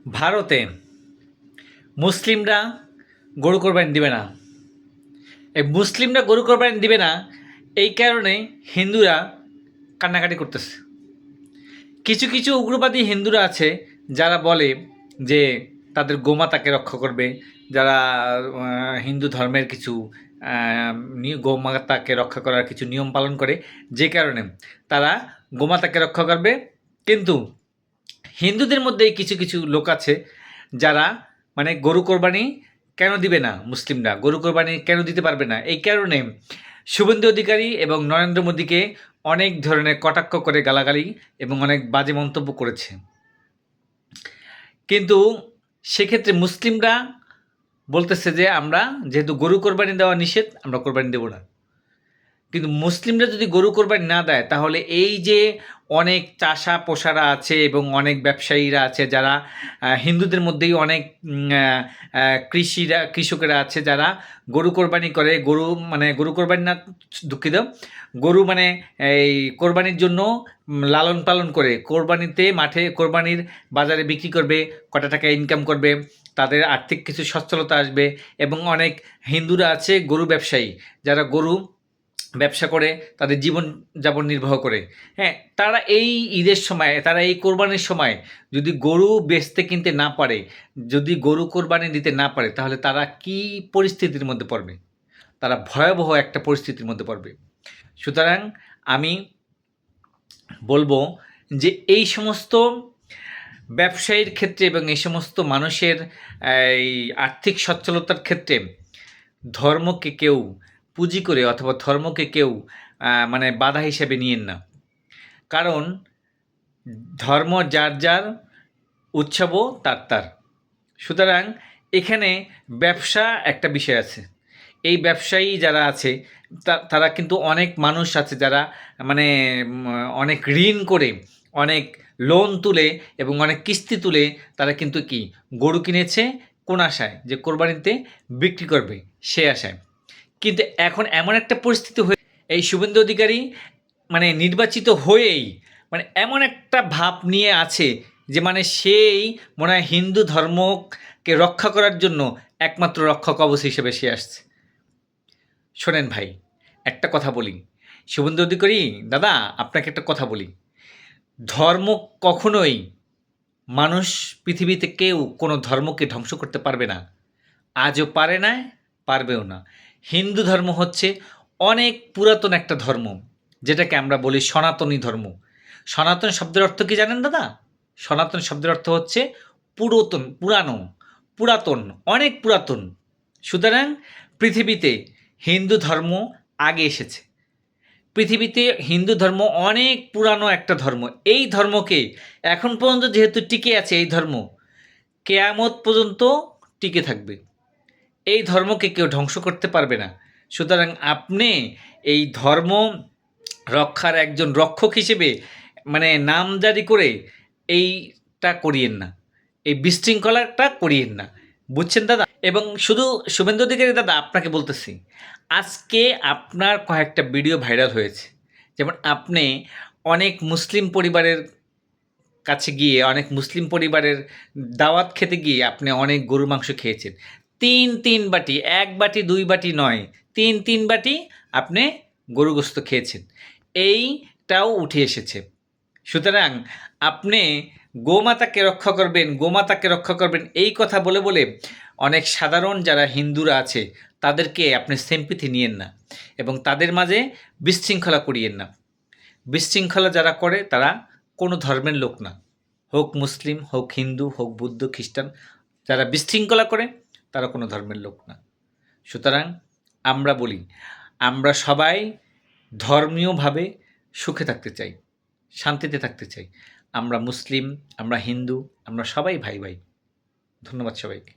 ভারতে মুসলিমরা গরু কোরবানি দিবে না। এই মুসলিমরা গরু কোরবানি দিবে না, এই কারণে হিন্দুরা কান্নাকাটি করতেছে। কিছু কিছু উগ্রবাদী হিন্দুরা আছে যারা বলে যে তাদের গোমাতাকে রক্ষা করবে, যারা হিন্দু ধর্মের কিছু গোমাতাকে রক্ষা করার কিছু নিয়ম পালন করে, যে কারণে তারা গোমাতাকে রক্ষা করবে। কিন্তু হিন্দুদের মধ্যেই কিছু কিছু লোক আছে যারা মানে গরু কোরবানি কেন দিবে না, মুসলিমরা গরু কোরবানি কেন দিতে পারবে না, এই কারণে শুভেন্দু অধিকারী এবং নরেন্দ্র মোদীকে অনেক ধরনের কটাক্ষ করে গালাগালি এবং অনেক বাজে মন্তব্য করেছে। কিন্তু সেক্ষেত্রে মুসলিমরা বলতেছে যে আমরা যেহেতু গরু কোরবানি দেওয়া নিষেধ, আমরা কোরবানি দেব না। কিন্তু মুসলিমরা যদি গরু কোরবানি না দেয়, তাহলে এই যে অনেক চাষা পোষারা আছে এবং অনেক ব্যবসায়ীরা আছে যারা হিন্দুদের মধ্যেই অনেক কৃষকেরা আছে যারা গরু কোরবানি করে, গরু কোরবানি না, দুঃখিত, গরু এই কোরবানির জন্য লালন পালন করে, কোরবানিতে মাঠে কোরবানির বাজারে বিক্রি করবে, কটা টাকা ইনকাম করবে, তাদের আর্থিক কিছু সচ্ছলতা আসবে। এবং অনেক হিন্দুরা আছে গরু ব্যবসায়ী, যারা গরু ব্যবসা করে তাদের জীবনযাপন নির্বাহ করে। হ্যাঁ, তারা এই ঈদের সময়, তারা এই কোরবানির সময় যদি গরু বেচতে কিনতে না পারে, যদি গরু কোরবানি দিতে না পারে, তাহলে তারা কি পরিস্থিতির মধ্যে পড়বে? তারা ভয়াবহ একটা পরিস্থিতির মধ্যে পড়বে। সুতরাং আমি বলবো যে এই সমস্ত ব্যবসায়ীর ক্ষেত্রে এবং এই সমস্ত মানুষের এই আর্থিক সচ্ছলতার ক্ষেত্রে ধর্মকে কেউ পুঁজি করে অথবা ধর্মকে কেউ বাধা হিসেবে নিয়েন না। কারণ ধর্ম যার যার, উৎসবও তার তার। সুতরাং এখানে ব্যবসা একটা বিষয় আছে। এই ব্যবসায়ী যারা আছে তারা কিন্তু অনেক মানুষ আছে যারা অনেক ঋণ করে, অনেক লোন তুলে এবং অনেক কিস্তি তুলে তারা কিন্তু গরু কিনেছে কোন আশায়? যে কোরবানিতে বিক্রি করবে, সে আশায়। কিন্তু এখন এমন একটা পরিস্থিতি হয়ে, এই শুভেন্দু অধিকারী নির্বাচিত হয়েই এমন একটা ভাব নিয়ে আছে যে সেই মনে হয় হিন্দু ধর্মকে রক্ষা করার জন্য একমাত্র রক্ষা কবচ হিসেবে সে আসছে। শোনেন ভাই, একটা কথা বলি, শুভেন্দু অধিকারী দাদা, আপনাকে একটা কথা বলি, ধর্ম কখনোই মানুষ, পৃথিবীতে কেউ কোনো ধর্মকে ধ্বংস করতে পারবে না, আজও পারে না, পারবেও না। হিন্দু ধর্ম হচ্ছে অনেক পুরাতন একটা ধর্ম, যেটাকে আমরা বলি সনাতনী ধর্ম। সনাতন শব্দের অর্থ কি জানেন দাদা? সনাতন শব্দের অর্থ হচ্ছে পুরাতন, অনেক পুরাতন। সুতরাং পৃথিবীতে হিন্দু ধর্ম আগে এসেছে। পৃথিবীতে হিন্দু ধর্ম অনেক পুরানো একটা ধর্ম। এই ধর্মকে এখন পর্যন্ত যেহেতু টিকে আছে, এই ধর্ম কেয়ামত পর্যন্ত টিকে থাকবে। এই ধর্মকে কেউ ধ্বংস করতে পারবে না। সুতরাং আপনি এই ধর্ম রক্ষার একজন রক্ষক হিসেবে নামজারি করে এইটা করিয়েন না, এই বিশৃঙ্খলাটা করিয়েন না, বুঝছেন দাদা? এবং শুধু শুভেন্দু অধিকারী দাদা, আপনাকে বলতেছি, আজকে আপনার কয়েকটা ভিডিও ভাইরাল হয়েছে। যেমন আপনি অনেক মুসলিম পরিবারের কাছে গিয়ে, অনেক মুসলিম পরিবারের দাওয়াত খেতে গিয়ে আপনি অনেক গরুর মাংস খেয়েছেন। তিন বাটি, 1 বাটি 2 বাটি নয়, তিন বাটি আপনি গরু গোস্ত খেয়েছেন। এইটাও উঠে এসেছে। সুতরাং আপনি গোমাতাকে রক্ষা করবেন এই কথা বলে বলে অনেক সাধারণ যারা হিন্দুরা আছে তাদেরকে আপনি সিম্প্যাথি নিয়েন না এবং তাদের মাঝে বিশৃঙ্খলা করিয়েন না। বিশৃঙ্খলা যারা করে তারা কোনো ধর্মের লোক না, হোক মুসলিম, হোক হিন্দু, হোক বুদ্ধ, খ্রিস্টান, যারা বিশৃঙ্খলা করে তারা কোনো ধর্মের লোক না। সুতরাং আমরা বলি, আমরা সবাই ধর্মীয়ভাবে সুখে থাকতে চাই, শান্তিতে থাকতে চাই। আমরা মুসলিম, আমরা হিন্দু, আমরা সবাই ভাই ভাই। ধন্যবাদ সবাইকে।